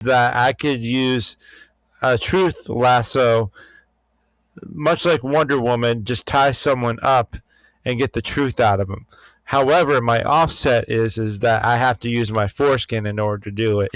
that I could use a truth lasso, much like Wonder Woman, just tie someone up and get the truth out of them. However, my offset is that I have to use my foreskin in order to do it.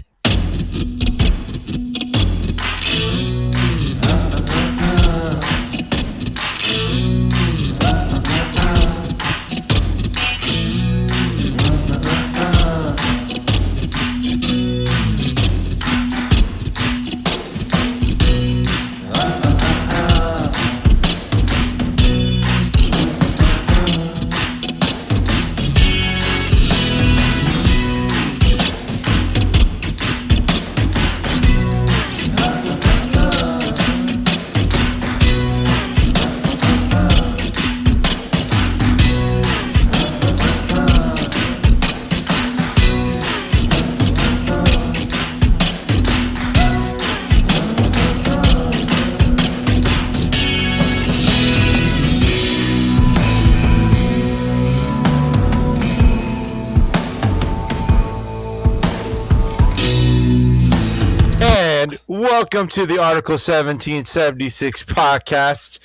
Welcome to the Article 1776 podcast.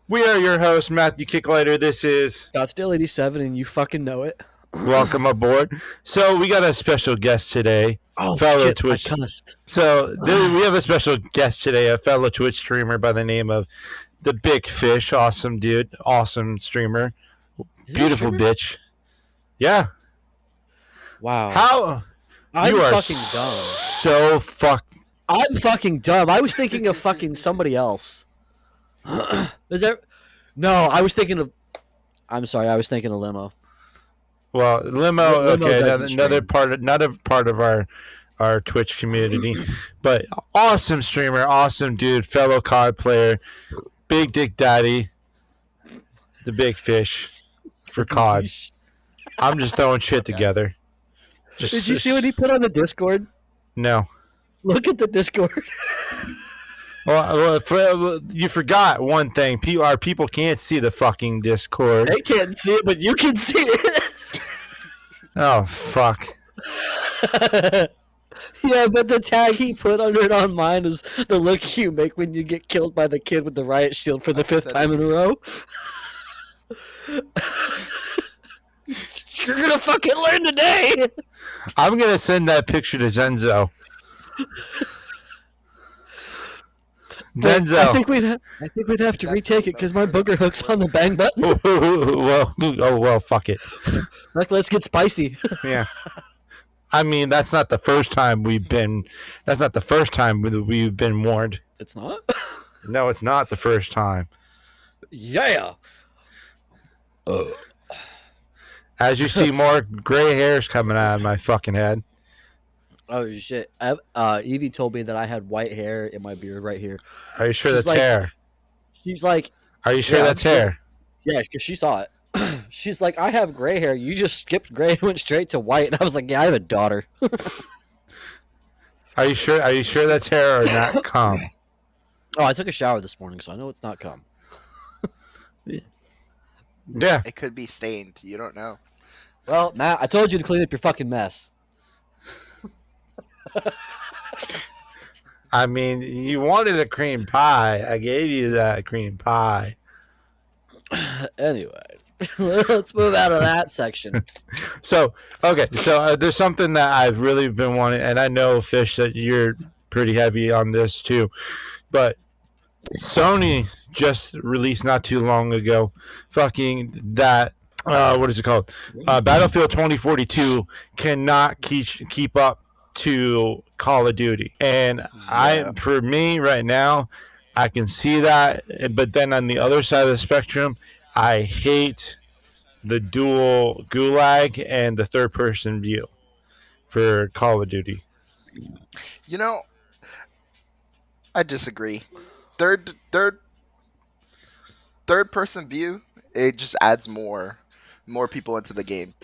We are your hosts, Matthew Kicklighter. This is Scottsdale 87, and you fucking know it. Welcome aboard. So we got a special guest today. Fellow Twitch. So we have a special guest today, a fellow Twitch streamer by the name of the Big Fish. Awesome dude. Awesome streamer. Beautiful bitch. Yeah. Wow. How? I'm you are fucking dumb. So I'm fucking dumb. I was thinking of fucking somebody else. Is there? No, I was thinking of. I'm sorry, I was thinking of Limo. Well, Limo okay, another part of our Twitch community, but awesome streamer, awesome dude, fellow COD player, Big Dick Daddy, the Big Fish for COD. I'm just throwing shit together. Did you see what he put on the Discord? No. Look at the Discord. Well, you forgot one thing. Our people can't see the fucking Discord. They can't see it, but you can see it. Oh, fuck. Yeah, but the tag he put under it on mine is the look you make when you get killed by the kid with the riot shield for the fifth time in a row. You're gonna fucking learn today. I'm gonna send that picture to Zenzo. Zenzo. I think we'd have to retake it because my booger hook's on the bang button. Well, fuck it. Let's get spicy. Yeah. I mean, that's not the first time we've been warned. It's not? No, it's not the first time. Yeah. As you see, more gray hairs coming out of my fucking head. Oh, shit. Evie told me that I had white hair in my beard right here. Are you sure that's hair? She's like... Are you sure that's hair? Yeah, because she saw it. She's like, I have gray hair. You just skipped gray and went straight to white. And I was like, yeah, I have a daughter. Are you sure that's hair or not cum? Oh, I took a shower this morning, so I know it's not cum. Yeah. It could be stained. You don't know. Well, Matt, I told you to clean up your fucking mess. I mean, you wanted a cream pie. I gave you that cream pie. Anyway, let's move out of that section. So there's something that I've really been wanting, and I know, Fish, that you're pretty heavy on this too, but Sony just released not too long ago fucking that what is it called? Battlefield 2042 cannot keep up to Call of Duty. And for me right now, I can see that, but then on the other side of the spectrum, I hate the dual gulag and the third person view for Call of Duty. You know, I disagree. Third person view, it just adds more people into the game.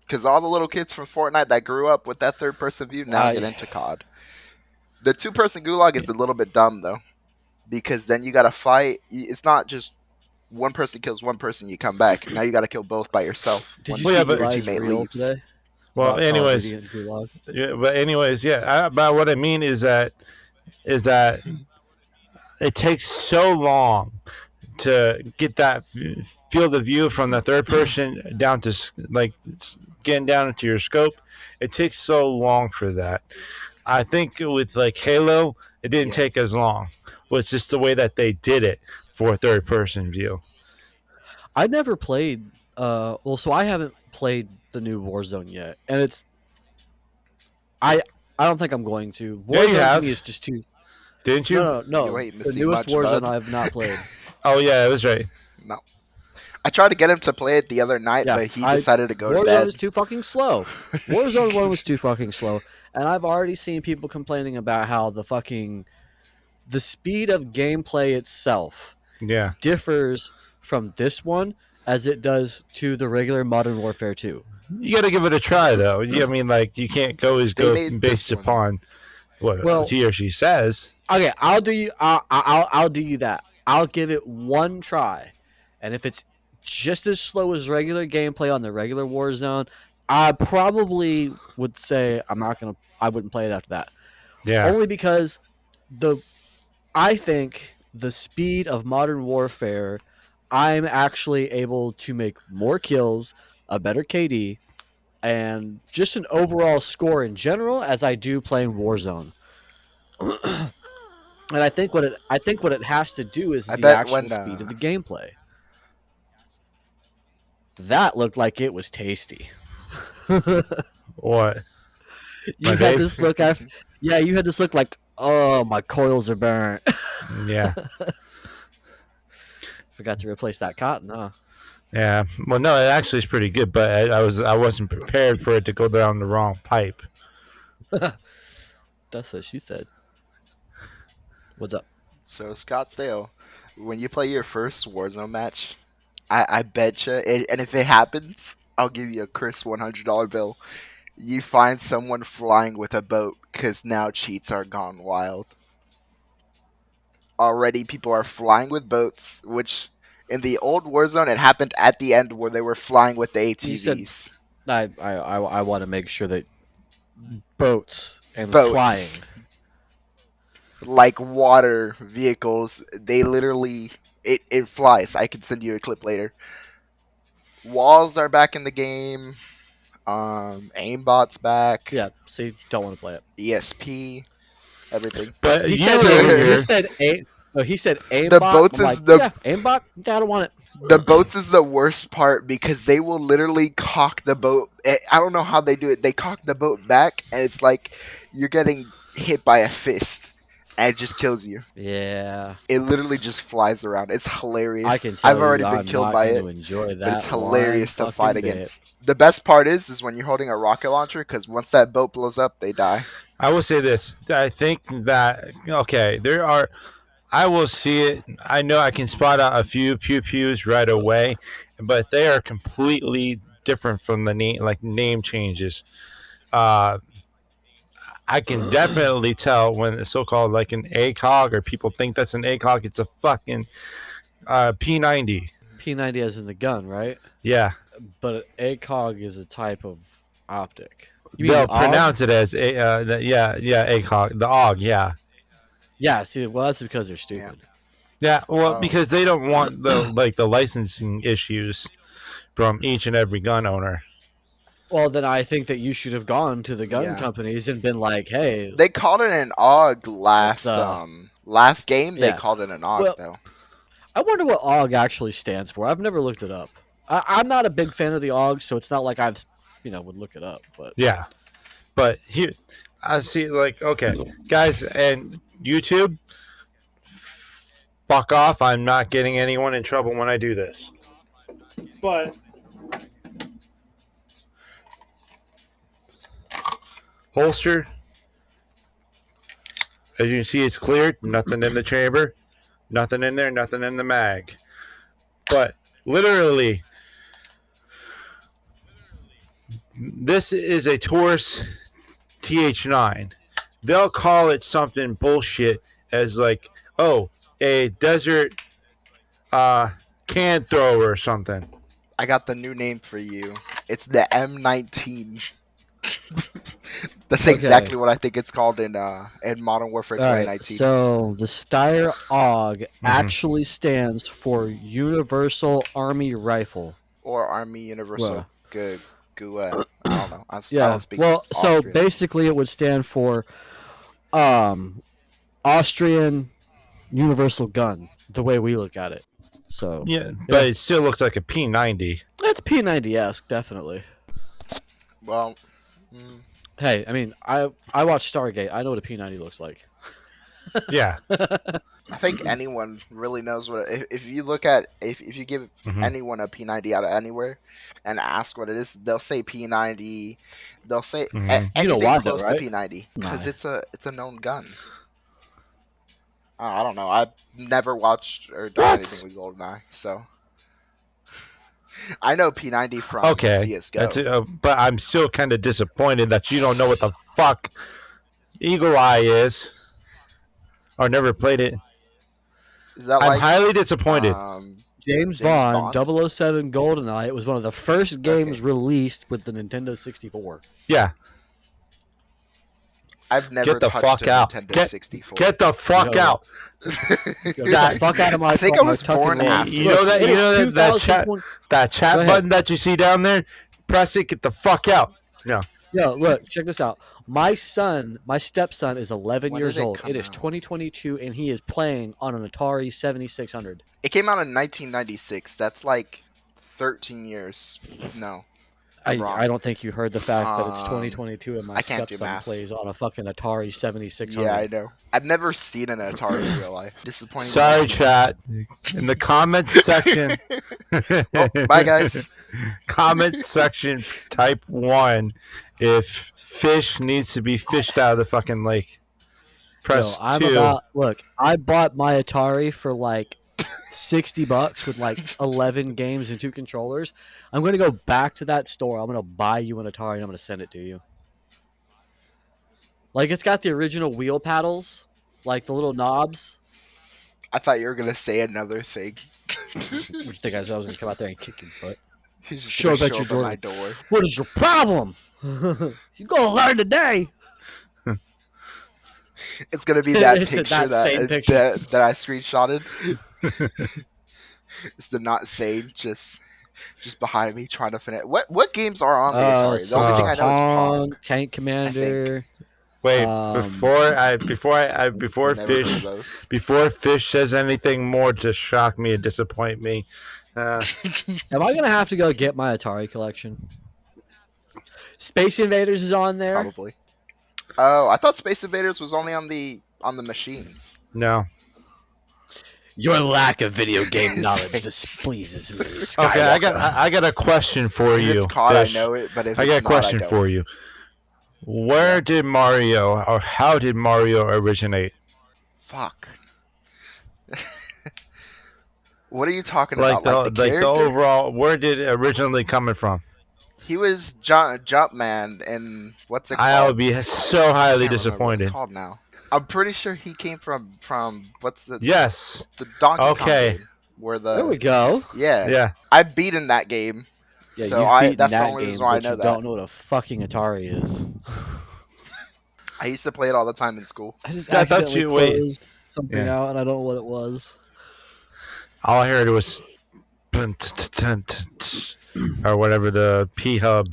Because all the little kids from Fortnite that grew up with that third person view now get into COD. The 2-person gulag is a little bit dumb though, because then you gotta fight. It's not just one person kills one person, you come back. Now you gotta kill both by yourself. Did you see your teammate leaves. Today? Well, about Call of anyways, Duty and Gulag. yeah, but anyways, yeah. But what I mean is that it takes so long to get that field of view from the third person down to like getting down into your scope. It takes so long for that. I think with like Halo, it didn't Yeah. take as long. Well, it's just the way that they did it for a third person view. I never played. Well, so I haven't played the new Warzone yet, and I I don't think I'm going to. Yeah, you Warzone to me have, is just too. didn't you? No. You ain't The missing newest much, Warzone bud. I have not played. Oh yeah, it was right. No. I tried to get him to play it the other night, Yeah, but he I decided to go to Warzone is bed. too fucking slow. Warzone 1 was too fucking slow, and I've already seen people complaining about how the speed of gameplay itself Yeah, differs from this one as it does to the regular Modern Warfare 2. you got to give it a try though. Yeah, I mean, like you can't always They go made this based one. upon what Well, he or she says. okay, I'll do you. I'll do you that. I'll give it one try, and if it's just as slow as regular gameplay on the regular Warzone, I probably would say I'm not gonna. I wouldn't play it after that. Yeah, Only because the I think the speed of Modern Warfare, I'm actually able to make more kills, a better KD, and just an overall score in general as I do playing Warzone. And I think what it has to do is I the bet actual when speed of the gameplay. That looked like it was tasty. what You my had vape? this look. Yeah, you had this look like, oh, my coils are burnt. Yeah, Forgot to replace that cotton, huh? yeah. Well, no, it actually is pretty good, but I wasn't prepared for it to go down the wrong pipe. That's what she said. What's up? So Scottsdale, when you play your first Warzone match, I bet you, and if it happens, I'll give you a crisp $100 bill. You find someone flying with a boat because now cheats are gone wild. Already, people are flying with boats, which in the old Warzone it happened at the end where they were flying with the You said ATVs. I want to make sure that boats and Boats, flying. like water vehicles, they literally it flies. I can send you a clip later. Walls are back in the game. Aimbot's back. Yeah, see, don't want to play it. ESP, everything. But He you said over he here, said aim. No, he said The aimbot. boats I'm is like, the yeah, aimbot. Yeah, I don't want it. the boats is the worst part because they will literally cock the boat. I don't know how they do it. They cock the boat back, and it's like you're getting hit by a fist, and it just kills you. Yeah, It literally just flies around. It's I hilarious. can I've tell already you, been I'm killed not by going it, to enjoy but it's that hilarious to one fight fucking bit. against. The best part is when you're holding a rocket launcher because once that boat blows up, they die. I will say this. I think that okay, there are. I will see it. I know I can spot out a few pew pews right away, but they are completely different from the name, like name changes. Uh, I can definitely tell when it's so-called like an ACOG or people think that's an ACOG. It's a fucking P90. P90 as in the gun, right? Yeah, But ACOG is a type of optic. You mean they'll AUG? pronounce it as yeah ACOG, the AUG. Yeah, Yeah. See, well, that's because they're Yeah. stupid. yeah. Well, Oh, because they don't want the licensing issues from each and every gun owner. Well, then I think that you should have gone to the gun yeah. companies and been like, "Hey, They called it an AUG let's last game. They yeah." called it an AUG Well, though. I wonder what AUG actually stands for. I've never looked it up. I'm not a big fan of the AUG, so it's not like I've, would look it up. But Yeah, but here I see like okay, guys, and YouTube, fuck off. I'm not getting anyone in trouble when I do this. But holster, as you can see, it's cleared. Nothing in the chamber. Nothing in there. Nothing in the mag. But literally, this is a Taurus TH9. They'll call it something bullshit as like, oh, a desert can thrower or something. I got the new name for you. It's the M19. That's Okay. exactly what I think it's called in Modern Warfare All right. 2019 So the Steyr AUG Mhm. actually stands for Universal Army Rifle. or Army Universal Well, GUE. I don't know. I don't yeah. speak Well, so Austrian. basically, it would stand for um, Austrian Universal Gun. The way we look at it. So Yeah, yeah, but it still looks like a P90. it's P90 esque, definitely. Well, mm, Hey, I mean, I watched Stargate. I know what a P90 looks like. Yeah. I think anyone really knows what. If you look at if you give Hmm. anyone a P90 out of anywhere and ask what it is, they'll say P90. They'll say Hmm. You know anything why though, close to right? P90 because Nah. it's a known gun. I don't know. I've never watched or done anything What? with GoldenEye, so I know P90 from Okay. That's CS:GO. but I'm still kind of disappointed that you don't know what the fuck Eagle Eye is or never played it. Is that I'm like highly disappointed. James James Bond Bond? 007 GoldenEye. It was one of the first games Okay, released with the Nintendo 64. Yeah. I've never Get the touched a fuck out. Nintendo 64. Get the fuck Yo, out. get the That fuck out of I my think phone. I My was tuck and born roll. after You Look, know you. that it you is know that 2020. that Go chat ahead. button that you see down there. Press it. Get the fuck out. No. Yo, look, check this out. My stepson is 11 When did years it old. come It is out? 2022, and he is playing on an Atari 7600. It came out in 1996. That's like 13 years. No, I'm I wrong. don't think you heard the fact that it's Um, 2022 and my I can't do stepson math. plays on a fucking Atari Yeah, I 7600. know. I've never seen an Atari in real life. Disappointing to Sorry, watch it. chat. In the comments section. Well, bye guys. Comment section. Type 1 if fish needs to be fished out of the fucking lake. Yo, Press 2. look, I bought my Atari for like $60 with like 11 games and 2 controllers. I'm going to go back to that store. I'm going to buy you an Atari and I'm going to send it to you. Like, it's got the original wheel paddles, like the little knobs. I thought you were gonna say another thing. What you think I was going to come out there and kick your butt? He's just Show gonna that show you, up at my Jordan. door. What is your problem? You're going to learn today. It's gonna be that It's picture that same that picture. that I screenshotted. It's the not sane just behind me trying to finish. What games are on the Atari? The only thing I know is Pong. Tank Commander. Wait, Um, before Never heard of fish those. before fish says anything more to shock me and disappoint me. Am I going to have to go get my Atari collection? Space Invaders is on there. Probably. Oh, I thought Space Invaders was only on the machines. No. Your lack of video game knowledge displeases me, Skywalker. Okay, I got a question for If you. it's COD, Fish. I know it, but if I it's got a not, question I don't. for you. Where did Mario or how did Mario originate? Fuck. What are you talking Like about? Like the character? overall, where did it originally coming from? He was Jumpman, and what's it called? I would be so I highly can't remember what it's disappointed. called now. I'm pretty sure he came from what's Yes. the Donkey Kong Okay. game where There we the go. Yeah. I beat in that game. Yeah, So you've beaten that's the that only game, reason why I but know you that. don't know what a fucking Atari is. I used to play it all the time in school. I just I thought accidentally you- wait. closed something Yeah. out, and I don't know what it was. All I heard was or whatever the P hub.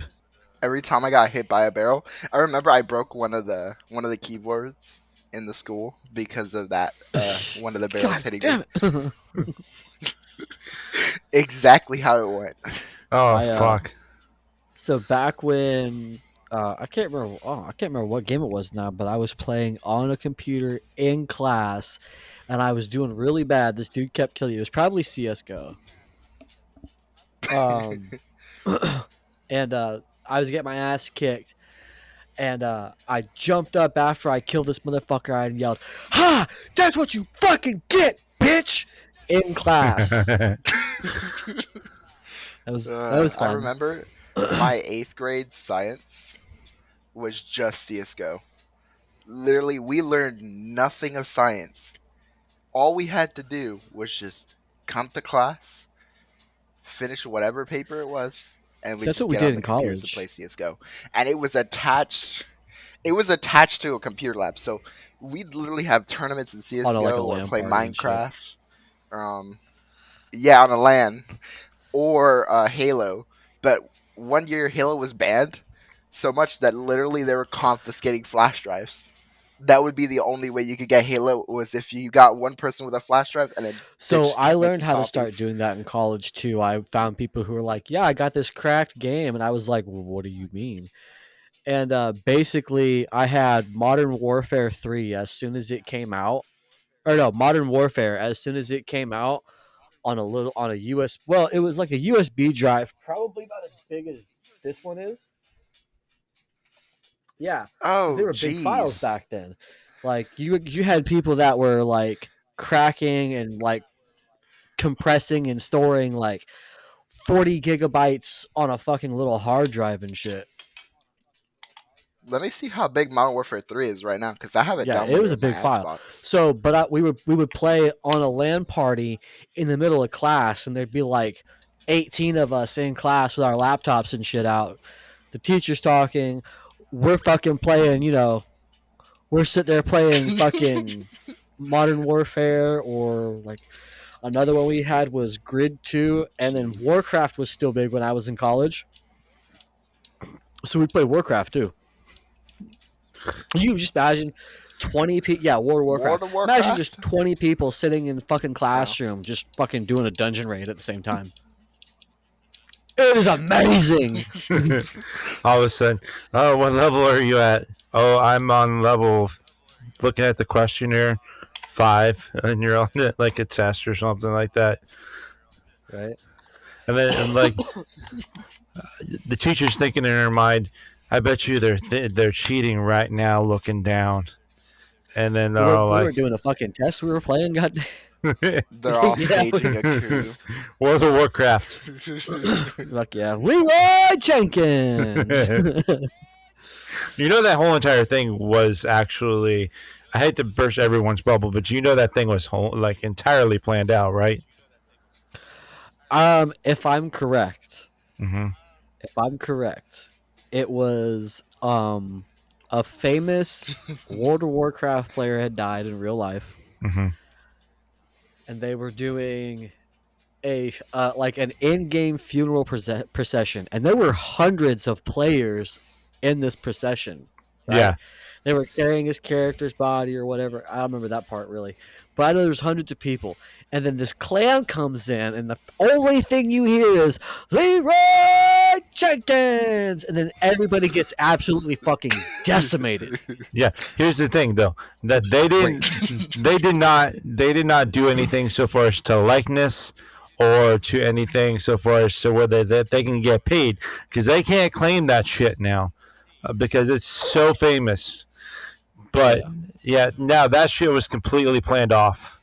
Every time I got hit by a barrel, I remember I broke one of the keyboards in the school because of that. One of the barrels God hitting damn me. it! Exactly how it went. Oh I, fuck. So back when I can't remember. Oh, I can't remember what game it was now, but I was playing on a computer in class, and I was doing really bad. This dude kept killing you. It was probably CS:GO. And I was getting my ass kicked, and I jumped up after I killed this motherfucker. I yelled, "Ha! That's what you fucking get, bitch!" In class. That was I fun. remember my 8th grade science was just CS:GO. Literally, we learned nothing of science. All we had to do was just come to class, finish whatever paper it was, and So we that's what just we get did on in the computers and play college. CS:GO. And it was attached. It was attached to a computer lab, so we'd literally have tournaments in On like a CS:GO or LAN play party and shit. Minecraft. Yeah, on a LAN or Halo. But one year Halo was banned so much that literally they were confiscating flash drives. That would be the only way you could get Halo was if you got one person with a flash drive and then they So just I start learned making how to start copies. doing that in college too. I found people who were like, "Yeah, I got this cracked game," and I was like, well, "What do you mean?" And basically, I had Modern Warfare 3 as soon as it came out, or no, Modern Warfare as soon as it came out on a US. Well, it was like a USB drive, probably about as big as this one is. Yeah, because they Oh, were big files jeez. back then. Like you had people that were like cracking and like compressing and storing like 40 gigabytes on a fucking little hard drive and shit. Let me see how big Modern Warfare 3 is right now because I have it Yeah, it was downloaded a on my big file. Xbox. So, but we would play on a LAN party in the middle of class, and there'd be like 18 of us in class with our laptops and shit out. The teacher's talking. We're fucking playing. We're sitting there playing fucking Modern Warfare, or like another one we had was Grid 2, and then Jeez. Warcraft was still big when I was in college. So we played Warcraft too. You just imagine 20 people. Yeah, World of World Warcraft. of Imagine just Warcraft? 20 people sitting in fucking Wow. classroom, just fucking doing a dungeon raid at the same time. It is amazing. All of a sudden, oh, what level are you at? Oh, I'm on level. Looking at the questionnaire, 5, and you're on it like a test or something like that. Right? And then, and like the teacher's thinking in her mind, I bet you they're cheating right now, looking down. And then We they're were all we were like, doing a fucking test. We were playing. God, They're all yeah, staging a coup. World of Warcraft. fuck yeah, Leroy Jenkins. You know that whole entire thing was actually. I hate to burst everyone's bubble, but you know that thing was like entirely planned out, right? If I'm correct, Mm-hmm. if I'm correct, it was a famous World of Warcraft player had died in real life, Mm-hmm. and they were doing a like an in-game funeral procession, and there were hundreds of players in this procession, right? Yeah. They were carrying his character's body or whatever. I don't remember that part really, but I know there's hundreds of people. And then this clan comes in, and the only thing you hear is Leroy Jenkins, and then everybody gets absolutely fucking decimated. Yeah. Here's the thing, though, that Great. they did not do anything so far as to likeness or to anything so far as to where that they can get paid because they can't claim that shit now because it's so famous. But Yeah. yeah, now that shit was completely planned off.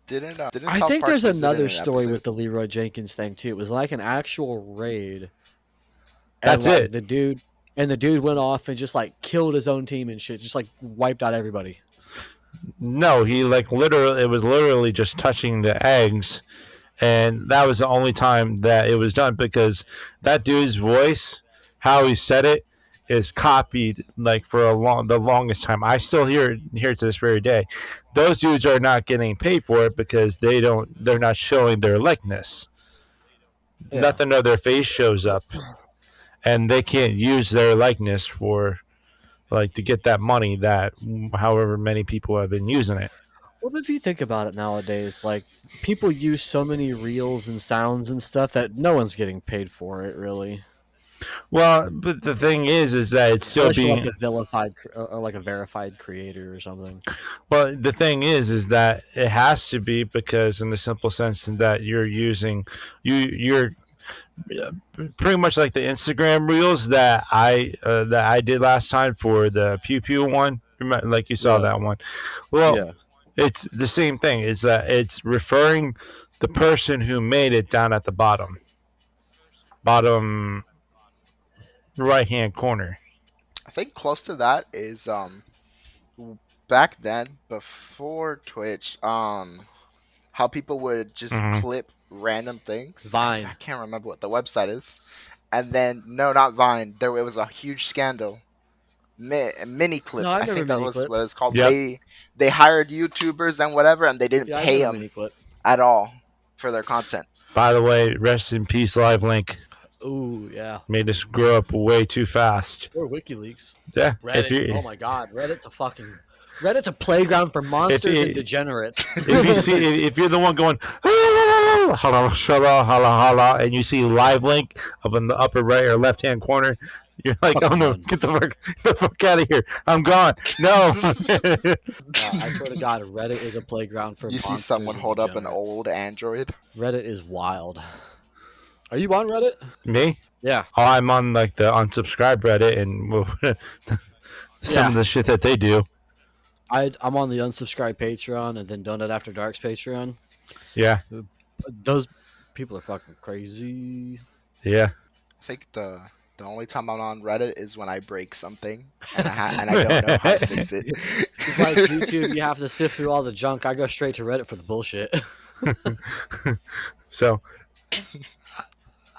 Didn't I South think Park there's use it in another an story episode? with the Leroy Jenkins thing too. It was like an actual raid, and That's like it. the dude went off and just like killed his own team and shit, just like wiped out everybody. No, he like literally, it was literally just touching the eggs, and that was the only time that it was done because that dude's voice, how he said it, is copied like for the longest time. I still hear it to this very day. Those dudes are not getting paid for it because they're not showing their likeness. Yeah. Nothing of their face shows up, and they can't use their likeness for like to get that money that however many people have been using it. Well, if you think about it nowadays, like people use so many reels and sounds and stuff that no one's getting paid for it, really. Well, but the thing is that it's still Unless you're like being. a vilified or like a verified creator or something. Well, the thing is that it has to be because in the simple sense that you're using you're pretty much like the Instagram reels that I did last time for the pew pew one. Like you saw Yeah. that one. Well, Yeah. it's the same thing. Is that it's referring the person who made it down at the bottom right hand corner. I think close to that is back then before Twitch, how people would just Mm-hmm. clip random things. I Vine. can't remember what the website is. and then no, not Vine. There it was a huge scandal. Mini clip, No, I I remember think that mini was clip. what it's called. Yep. They hired YouTubers and whatever, and they didn't Yeah, I pay remember them mini clip. at all for their content. By the way, rest in peace, Live Link. Ooh, yeah. Made us grow up way too fast. Or WikiLeaks. Yeah. Reddit. If you Oh my God, Reddit's a playground for monsters and degenerates. if you see if you're the one going hala hala hala and you see Live Link up in the upper right or left hand corner, you're like, Fucking oh no, run. get the fuck out of here! I'm gone. No. I swear to God, Reddit is a playground for You see monsters someone and hold up an degenerates. old Android. Reddit is wild. Are you on Reddit? Me? Yeah. Oh, I'm on like the unsubscribe Reddit and some of the shit that they do. I'm on the unsubscribe Patreon and then Donut After Dark's Patreon. Yeah. Those people are fucking crazy. Yeah. I think the only time I'm on Reddit is when I break something and I don't know how to fix it. It's like YouTube, you have to sift through all the junk. I go straight to Reddit for the bullshit. So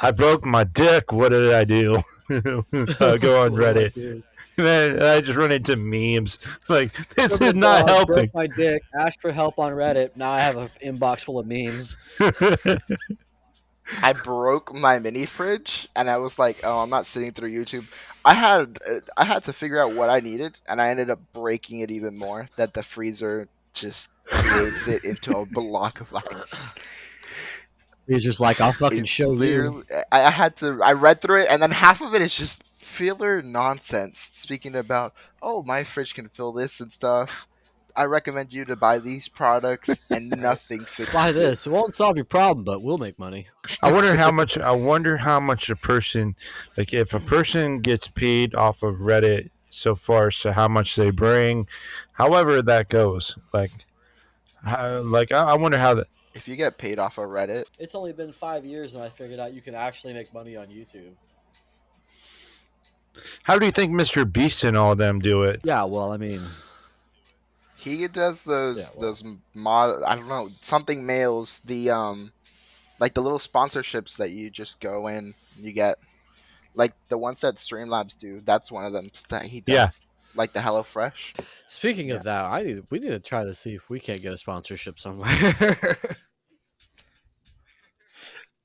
I broke my dick. What did I do? Go on Reddit. Man, I just run into memes. Like, this is not helping. Broke my dick. Asked for help on Reddit. Now I have an inbox full of memes. I broke my mini fridge and I was like, "Oh, I'm not sitting through YouTube." I had to figure out what I needed, and I ended up breaking it even more. That the freezer just creates it into a block of ice. He's just like, I'll fucking It's show you. literally, I read through it, and then half of it is just filler nonsense. Speaking about, oh, my fridge can fill this and stuff. I recommend you to buy these products, and nothing fixes Buy it. this. It won't solve your problem, but we'll make money. I wonder how much a person, like, if a person gets paid off of Reddit so far, so how much they bring, however that goes. Like I wonder how that. If you get paid off of Reddit, It's only been 5 years, and I figured out you can actually make money on YouTube. How do you think Mr. Beast and all them do it? Yeah, well, I mean, he does those Yeah, well. those mod. I don't know, something mails the like the little sponsorships that you just go in, you get, like the ones that Streamlabs do. That's one of them that he does. Yeah. Like the HelloFresh. speaking of that, we need to try to see if we can't get a sponsorship somewhere.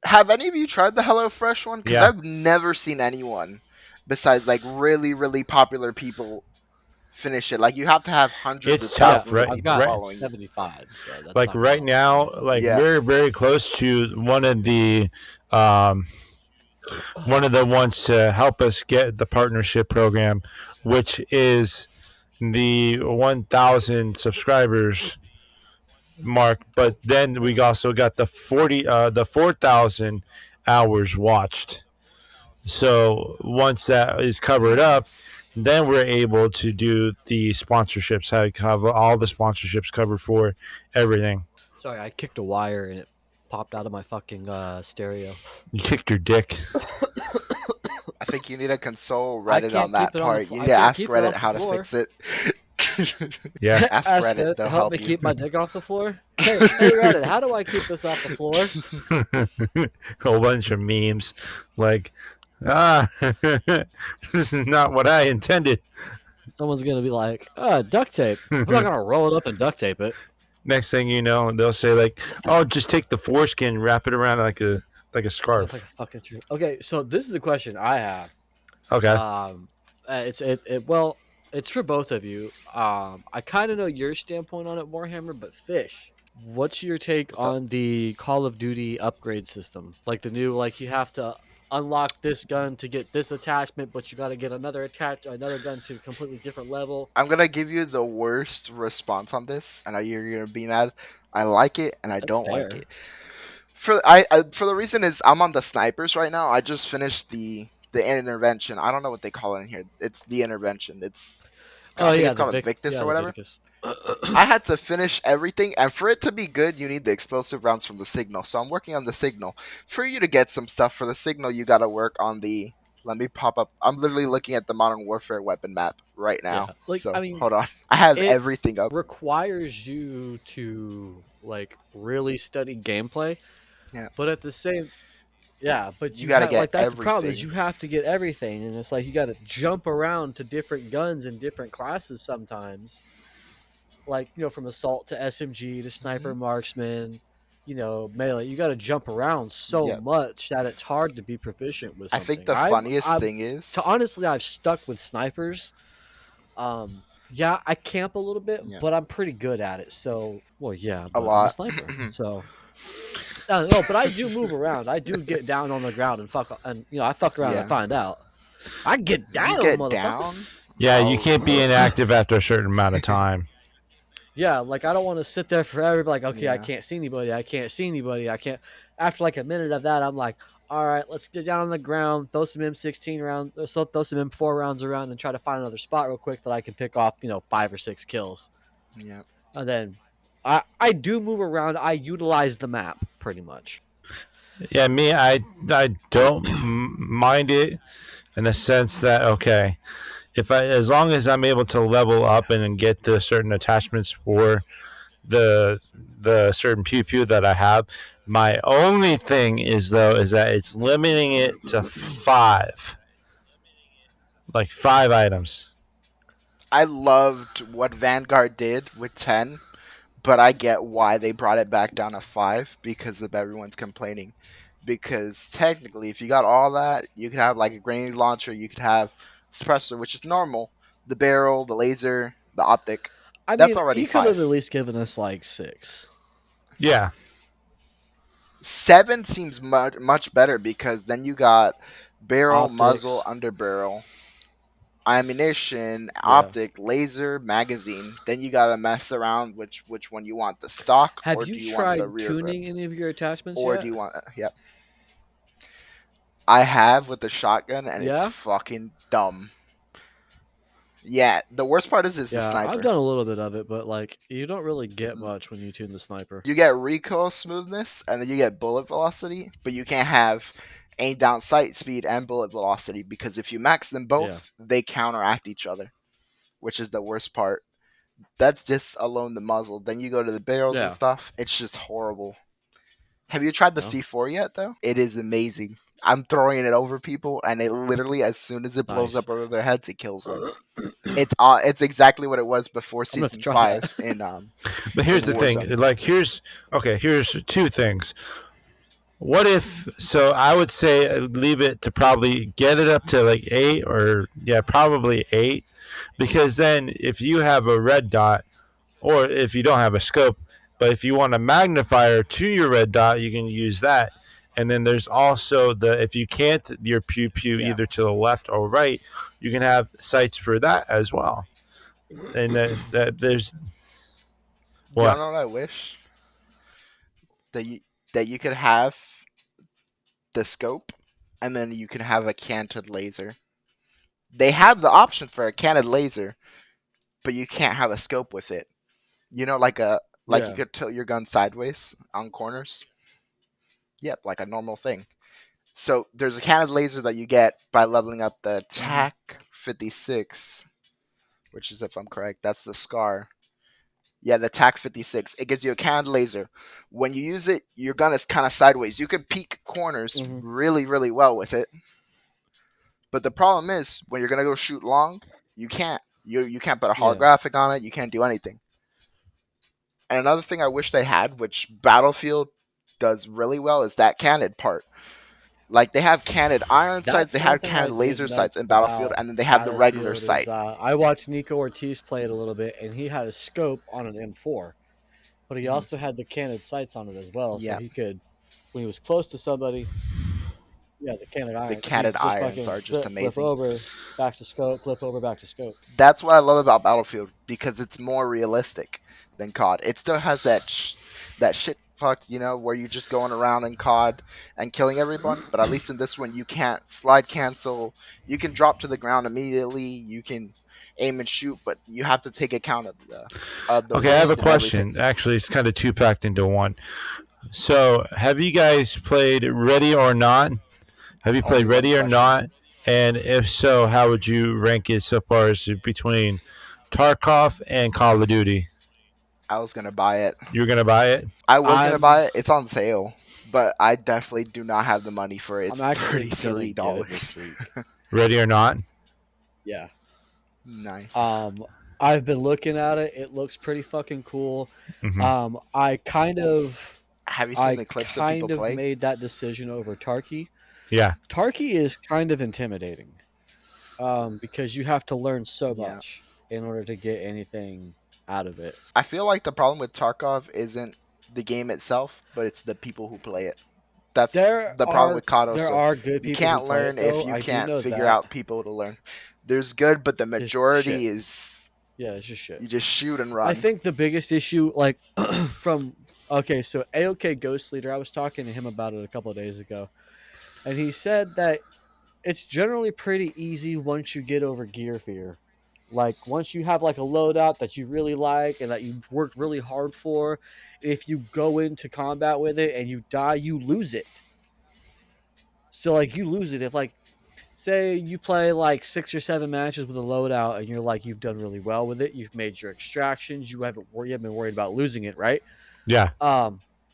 Have any of you tried the HelloFresh one? Because Yeah. I've never seen anyone besides like really, really popular people finish it. Like you have to have hundreds It's of tough, thousands right? of I've people got following you. 75. So that's Like not right bad. now, like Yeah. we're very close to one of the ones to help us get the partnership program, which is the 1,000 subscribers mark. But then we also got the 4,000 hours watched. So once that is covered up, then we're able to do the sponsorships. Have all the sponsorships covered for everything. Sorry, I kicked a wire and it popped out of my fucking stereo. You kicked your dick. I think you need to console I Reddit can't on that keep it on the part. fl- You I need to can't ask keep it Reddit off how the to floor. fix it. Yeah. Ask Reddit, they'll to help help me you. keep my dick off the floor. Hey Reddit, how do I keep this off the floor? A whole bunch of memes like, this is not what I intended. Someone's gonna be like, duct tape. I'm not gonna roll it up and duct tape it. Next thing you know, they'll say like, "Oh, just take the foreskin, and wrap it around like a That's scarf." like a fucking serious. Okay, so this is a question I have. Okay. Well, it's for both of you. I kind of know your standpoint on it, Warhammer, but Fish, what's your take What's up? on the Call of Duty upgrade system? Like the new, like you have to unlock this gun to get this attachment, but you got to get another gun to a completely different level. I'm gonna give you the worst response on this, and you're gonna be mad. I like it, and I That's don't fair. like it. For the reason is I'm on the snipers right now. I just finished the intervention. I don't know what they call it in here. It's the intervention. I think it's called Invictus or whatever. I had to finish everything, and for it to be good, you need the explosive rounds from the signal. So I'm working on the signal. For you to get some stuff for the signal, you got to work on the. Let me pop up. I'm literally looking at the Modern Warfare weapon map right now. Yeah, like, So I mean, hold on. I have it everything up. requires you to like really study gameplay. Yeah. But at the same Yeah, but You you got to have get like that's the problem is everything. you have to get everything, and it's like you got to jump around to different guns and different classes sometimes. Like from assault to SMG to Hmm. sniper marksman, melee. You got to jump around so Yep. much that it's hard to be proficient with I think something. the funniest I've thing to is, honestly I've stuck with snipers. Yeah, I camp a little bit, yeah, but I'm pretty good at it. So, well, yeah, a but I'm a lot. sniper. So, no, but I do move around. I do get down on the ground and fuck, and I fuck around and Yeah. find out. I get You down, get motherfucker. down. Yeah, you Oh, can't be inactive after a certain amount of time. Yeah, like I don't want to sit there forever. Like, okay, I yeah. can't see anybody. I can't see anybody. I can't. After like a minute of that, I'm like, all right, let's get down on the ground, throw some M16 rounds, throw some M4 rounds around, and try to find another spot real quick that I can pick off, 5 or 6 kills. Yeah. And then I do move around. I utilize the map pretty much. Yeah, me, I don't mind it in the sense that okay, if I as long as I'm able to level up and get the certain attachments for the the certain pew pew that I have. My only thing is though is that it's limiting it to five, like 5 items. I loved what Vanguard did with 10, but I get why they brought it back down to 5 because of everyone's complaining. Because technically, if you got all that, you could have like a grenade launcher, you could have suppressor, which is normal, the barrel, the laser, the optic. I That's mean, already you could have at 5. least given us like 6. Yeah, 7 seems much better because then you got barrel, muzzle, Optics. underbarrel, ammunition, Yeah. optic, laser, magazine. Then you gotta mess around which one you want, the stock Have or you do you want the tried rear grip tuning any of your attachments or do yet? you want? Yep, I have with the shotgun and it's Yeah. fucking dumb. Yeah, the worst part is the Yeah, I've sniper. done a little bit of it, but like you don't really get much when you tune the sniper. You get recoil smoothness and then you get bullet velocity, but you can't have aim down sight speed and bullet velocity because if you max them Yeah. both, they counteract each other, which is the worst part. That's just alone the muzzle. Then you go to the barrels and Yeah. stuff. It's just horrible. Have you tried the No. C4 yet, though? It is amazing. I'm throwing it over people, and it literally, as soon as it blows Nice. up over their heads, it kills them. It's exactly what it was before I'm gonna have to season try 5 that. but in here's the thing. Warzone. Like here's two things. What if so? I would say leave it to probably get it up to like 8 or yeah, probably 8, because then if you have a red dot or if you don't have a scope. But if you want a magnifier to your red dot, you can use that. And then there's also the if you can't your pew pew Yeah. either to the left or right, you can have sights for that as well. And that there's Y'all what? know what I wish that you could have the scope, and then you can have a canted laser. They have the option for a canted laser, but you can't have a scope with it. Like you Yeah. could tilt your gun sideways on corners. Yep, like a normal thing. So there's a canted laser that you get by leveling up the Mhm. TAC 56, which is, if I'm correct, that's the SCAR. Yeah, the TAC 56. It gives you a canted laser. When you use it, your gun is kind of sideways. You can peek corners Mhm. really, really well with it. But the problem is, when you're gonna go shoot long, you can't. You can't put a Yeah. holographic on it. You can't do anything. And another thing I wish they had, which Battlefield does really well, is that canted part. Like they have canted iron sights, That's they have one thing I canted did laser sights notice in Battlefield, about and then they have the regular Battlefield is sight. I watched Nico Ortiz play it a little bit, and he had a scope on an M4, but he Mhm. also had the canted sights on it as well, so Yeah, he could, when he was close to somebody, yeah, the canted the iron, he canted could just irons fucking are just flip amazing. over, back to scope, flip over, back to scope. That's what I love about Battlefield because it's more realistic than COD. It still has that shit fucked, where you're just going around in COD and killing everyone. But at least in this one, you can't slide cancel. You can drop to the ground immediately. You can aim and shoot, but you have to take account of the Okay, I have a wind and question. everything. Actually, it's kind of two packed into one. So, have you guys played Ready or Not? Have you played Only one Ready or question. Not? And if so, how would you rank it so far as between Tarkov and Call of Duty? I was gonna buy it. You're gonna buy it? I was gonna I'm buy it. It's on sale, but I definitely do not have the money for it. I'm It's actually gonna $33. get it this week. Ready or not? Yeah. Nice. I've been looking at it. It looks pretty fucking cool. Hmm. I kind of Have you seen I the clips of people kind of playing? made that decision over Tarky. Yeah. Tarky is kind of intimidating. Because you have to learn so Yeah. much in order to get anything out of it. I feel like the problem with Tarkov isn't the game itself, but it's the people who play it. That's There the problem are with COD. there So are good you people who can't play learn it if though. you I do can't know figure that. out people to learn. There's good, but the It's majority shit. is Yeah, it's just shit. you just shoot and I run. think the biggest issue, like from okay, so AOK Ghost Leader, I was talking to him about it a couple of days ago, and he said that it's generally pretty easy once you get over gear fear. Like once you have like a loadout that you really like and that you've worked really hard for, if you go into combat with it and you die, you lose it. So like you lose it if like say you play like 6 or 7 matches with a loadout and you're like you've done really well with it, you've made your extractions, you haven't been worried about losing it, right? Yeah.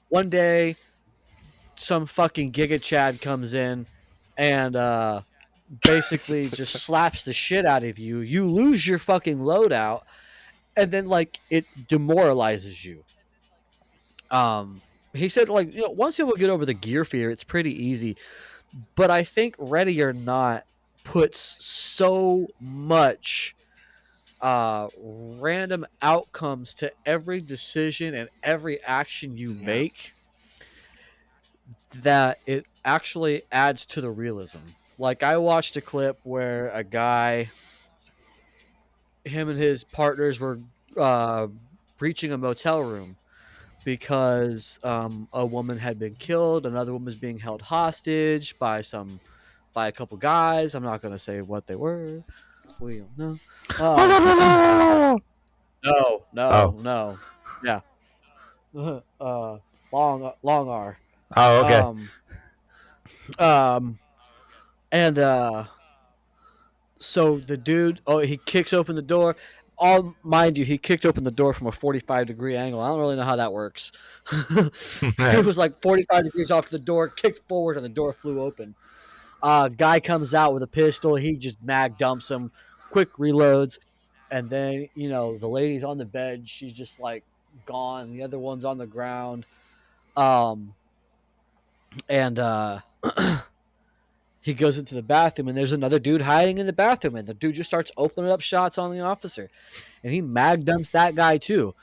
One day some fucking Giga Chad comes in and basically just slaps the shit out of you. You lose your fucking loadout, and then like it demoralizes you. Um, he said like once people get over the gear fear, it's pretty easy. But I think Ready or Not puts so much random outcomes to every decision and every action you Yeah. make that it actually adds to the realism. Like I watched a clip where a guy, him and his partners were uh, breaching a motel room because a woman had been killed, another woman was being held hostage by a couple guys. I'm not gonna say what they were. We don't know. Oh. No, no, no. Yeah. Long R. Oh, okay. Um, um, and so the dude, he kicks open the door. All mind you, he kicked open the door from a 45-degree angle. I don't really know how that works. He was like 45 degrees off the door, kicked forward, and the door flew open. Guy comes out with a pistol. He just mag dumps him, quick reloads, and then the lady's on the bed. She's just like gone. The other one's on the ground. Um, and he goes into the bathroom, and there's another dude hiding in the bathroom, and the dude just starts opening up shots on the officer, and he mag dumps that guy too.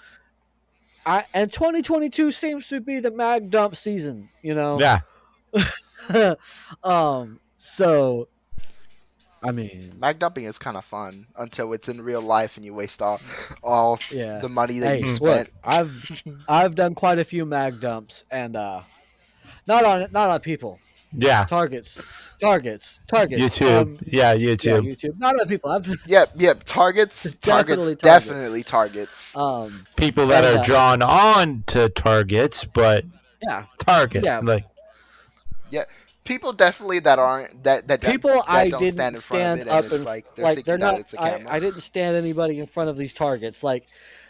And 2022 seems to be the mag dump season, Yeah. So I mean, Mag dumping is kind of fun until it's in real life and you waste all yeah. the money that you Hey, spent. look, I've done quite a few mag dumps, and not on people, Yeah. targets. YouTube. Yeah, Yeah, YouTube. YouTube. Not on people. I've Yep. Targets. Definitely Definitely targets. targets. People that And, are drawn on to targets, but yeah, target. yeah. Like, Yeah. People definitely that aren't that People that I don't stand didn't in front of stand it, and up it's and like they're like thinking they're that not. it's a I camera. I didn't stand anybody in front of these targets. Like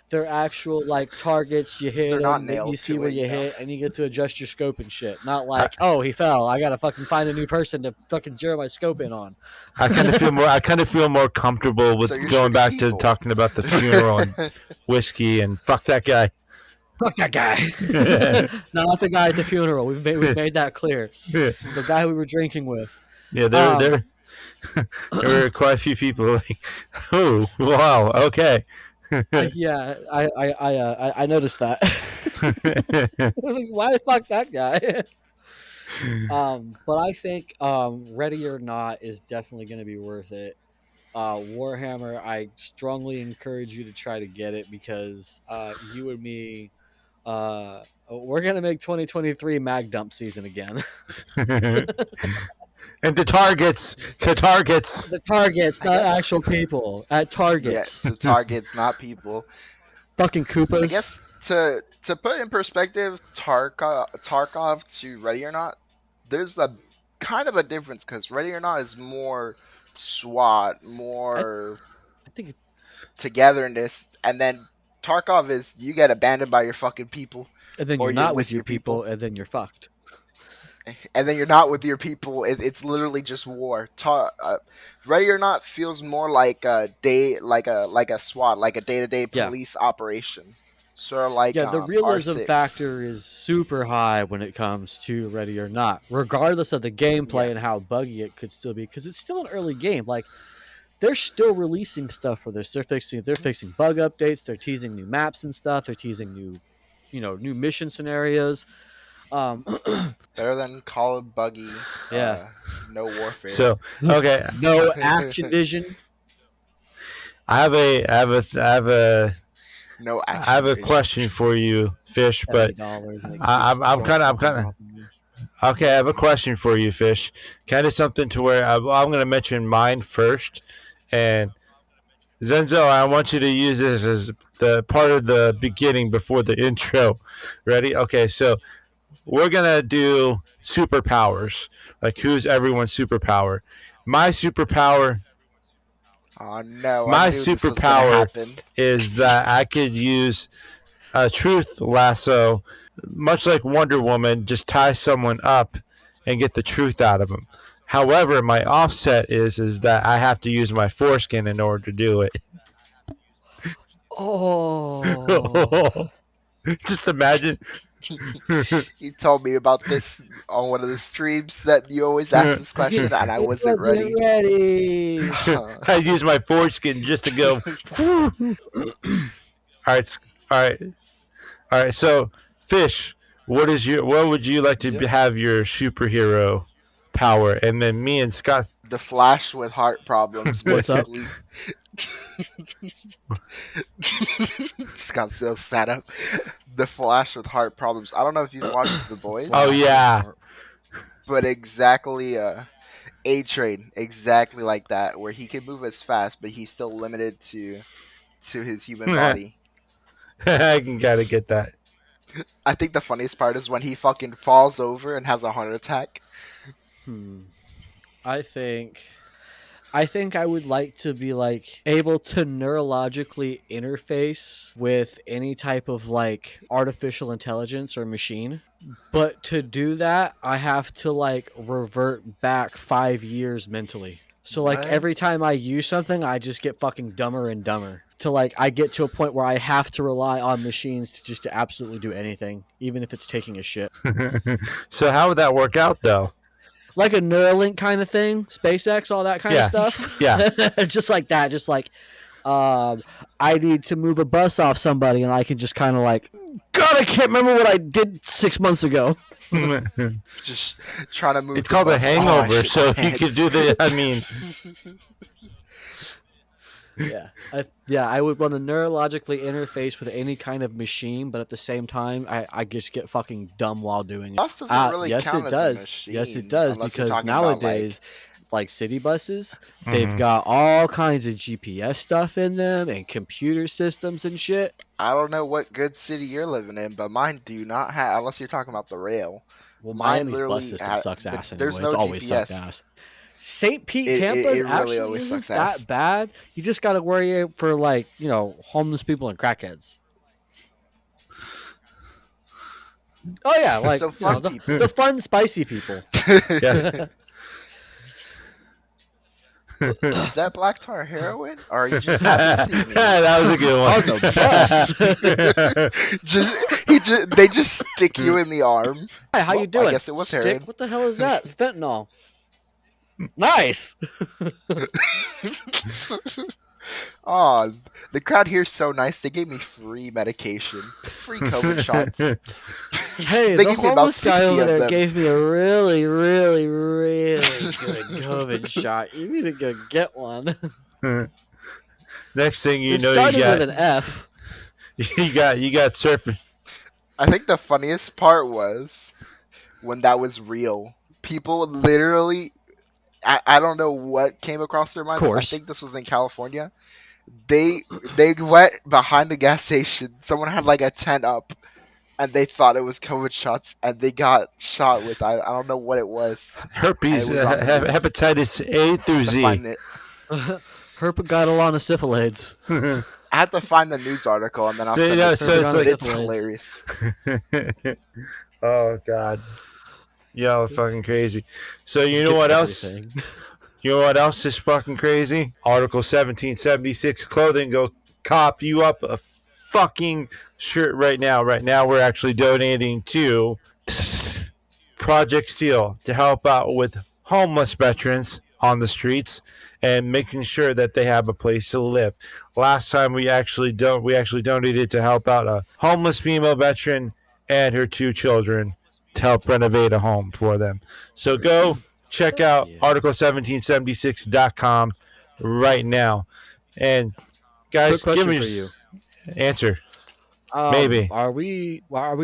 they're actual like targets. You hit They're not them, then you nailed see to where it, you you know. hit, and you get to adjust your scope and shit. Not I, like he fell. I gotta fucking find a new person to fucking zero my scope in on. I kind of feel more. I kind of feel more comfortable So with you're going shooting back to people. talking about the funeral and whiskey and fuck that guy. Fuck that guy. Not the guy at the funeral. We've made that clear. Yeah, The guy we were drinking with. there were quite a few people like, oh wow, okay. Yeah, I noticed that. Why the fuck that guy? But I think Ready or Not is definitely going to be worth it. Warhammer, I strongly encourage you to try to get it because you and me, we're going to make 2023 mag dump season again. And to targets. The targets, I not guess. actual people. At Yeah, targets. to targets, not people. Fucking I Koopas. guess to put in perspective, Tarkov to Ready or Not, there's a kind of a difference because Ready or Not is more SWAT, I, more I think, togetherness, and then Tarkov is you get abandoned by your fucking people, and then or you're you're not with with your your people. people, and then you're fucked. and then you're not with your people. It's literally just war. Ready or Not feels more like a day, like a SWAT, like a day-to-day Yeah. police operation, sort of like Yeah, the realism R6. factor is super high when it comes to Ready or Not, regardless of the gameplay Yeah, and how buggy it could still be, because it's still an early game. Like, they're still releasing stuff for this. They're fixing bug updates. They're teasing new maps and stuff. They're teasing new mission scenarios. Um, better than Call of Buggy, yeah, no warfare. So okay, no action vision. No I have action a vision. question for you, Fish. But $70 and it I'm keeps kind of dropping. okay. I have a question for you, Fish. Kind of something to where I'm going to mention mine first, and Zenzo, I want you to use this as the part of the beginning before the intro. Ready? Okay, so we're gonna do superpowers. Like, who's everyone's superpower? My superpower. Oh no, I My knew this was gonna superpower happen. is that I could use a truth lasso, much like Wonder Woman, just tie someone up and get the truth out of them. However, my offset is that I have to use my foreskin in order to do it. Oh, Just imagine. You told me about this on one of the streams that you always ask this question, and I he wasn't ready. ready. I use my foreskin just to go. All right, all right, all right. So, Fish, what would you like to have your superhero power? And then me and Scott. The Flash with heart problems, What's up? basically. Scott still sat up. The Flash with heart problems. I don't know if you've watched The Boys. Oh yeah. But exactly, A-Train, exactly like that, where he can move as fast, but he's still limited to his human body. I can gotta get that. I think the funniest part is when he fucking falls over and has a heart attack. I think I would like to be like able to neurologically interface with any type of like artificial intelligence or machine. But to do that, I have to like revert back 5 years mentally. So like What? every time I use something, I just get fucking dumber and dumber. To like I get to a point where I have to rely on machines to absolutely do anything, even if it's taking a shit. So how would that work out though? Like a Neuralink kind of thing, SpaceX, all that kind of stuff. Yeah. Just like that. Just like, I need to move a bus off somebody, and I can just kind of like, God, I can't remember what I did 6 months ago. Just trying to move. It's called a bus. hangover, Oh, so shit, you could do the. I mean, Yeah, I would want to neurologically interface with any kind of machine, but at the same time, I just get fucking dumb while doing it. Bus doesn't really Yes, count it as does. a machine. Yes, it does. Unless you're Because talking about, nowadays, like city buses, they've got all kinds of GPS stuff in them and computer systems and shit. I don't know what good city you're living in, but mine do not have. Unless you're talking about the rail. Well, Mine Miami's literally bus system sucks ass anyway. there's no It's always GPS. sucked ass. St. Pete, It Tampa really actually always isn't sucks that ass. bad. You just got to worry for like homeless people and crackheads. Oh yeah, like So fun people. the fun, spicy people. yeah. Is that black tar heroin? Or are you just happy to see me? That was a good one. On the bus. They just stick you in the arm. Hi, how Well, you doing? I guess it was heroin. What the hell is that? Fentanyl. Nice. Oh, the crowd here's so nice. They gave me free medication, free COVID shots. Hey, They the gave me about homeless guy 60 over of there them. gave me a really, really, really good COVID shot. You need to go get one. Next thing you It know, started you got with an F. you got surfing. I think the funniest part was when that was real. People literally, I don't know what came across their minds. I Course. think this was in California. They went behind the gas station. Someone had like a tent up, and they thought it was COVID shots, and they got shot with I don't know what it was. Herpes, It was on the news. hepatitis A through To find Z. it. Herpagotalonosyphilides. I had to find the news article, and then I'll send Yeah, it. so it's like- It's hilarious. Oh God. Y'all are fucking crazy. So Just you know get what else? everything. You know what else is fucking crazy? Article 1776 clothing. Go cop you up a fucking shirt right now. Right now, we're actually donating to Project Steel to help out with homeless veterans on the streets and making sure that they have a place to live. Last time we actually donated to help out a homeless female veteran and her two children to help renovate a home for them. So go check out Yeah. article1776.com right now. And guys, Quick give question me for you. answer. Maybe. Are we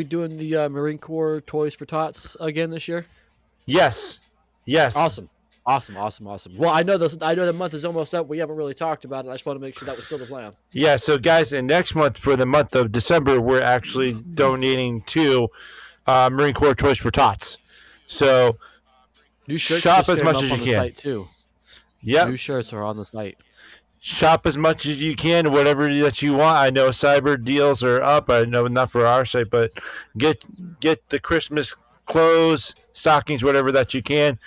doing the Marine Corps Toys for Tots again this year? Yes. Yes. Awesome. Well, I know the month is almost up. We haven't really talked about it. I just want to make sure that was still the plan. Yeah, so guys, and next month for the month of December, we're actually donating to Marine Corps Toys for Tots. So New shirts shop just as came much up as on you the can. site too. Yep. New shirts are on the site. Shop as much as you can, whatever that you want. I know cyber deals are up. I know not for our site, but get the Christmas clothes, stockings, whatever that you can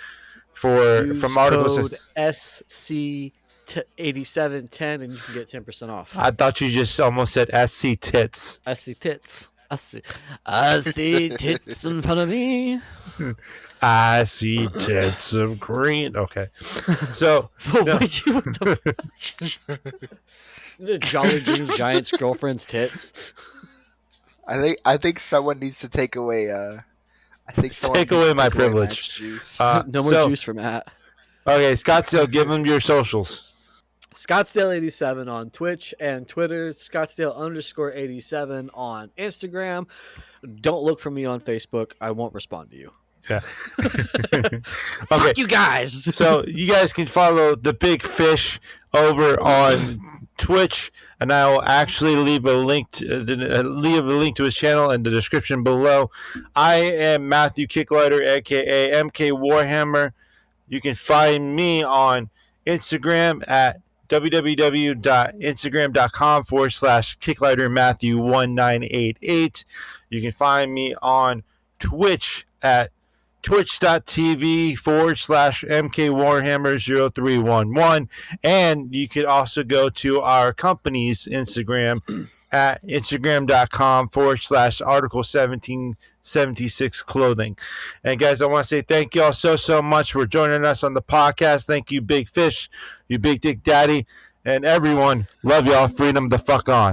Use from articles. code SC8710 and you can get 10% off. I thought you just almost said SC tits. SC tits. I see tits in front of me. I see tits of green. Okay, so no. The Jolly Green Giant's girlfriend's tits. I think someone needs to take away. I think someone Take needs away to my take away privilege. Matt's juice. No more juice for Matt. Okay, Scottsdale, give them your socials. Scottsdale87 on Twitch and Twitter. Scottsdale_87 on Instagram. Don't look for me on Facebook. I won't respond to you. Yeah. Okay. Okay, You guys. so you guys can follow the Big Fish over on Twitch, and I will actually leave a link to his channel in the description below. I am Matthew Kicklighter, aka MK Warhammer. You can find me on Instagram at www.instagram.com/kicklightermatthew1988. You can find me on Twitch at twitch.tv/mkwarhammer0311. And you could also go to our company's Instagram at instagram.com/article1776 clothing. And guys, I want to say thank you all so much for joining us on the podcast. Thank you, Big Fish, you Big Dick Daddy, and everyone. Love y'all. Freedom the fuck on.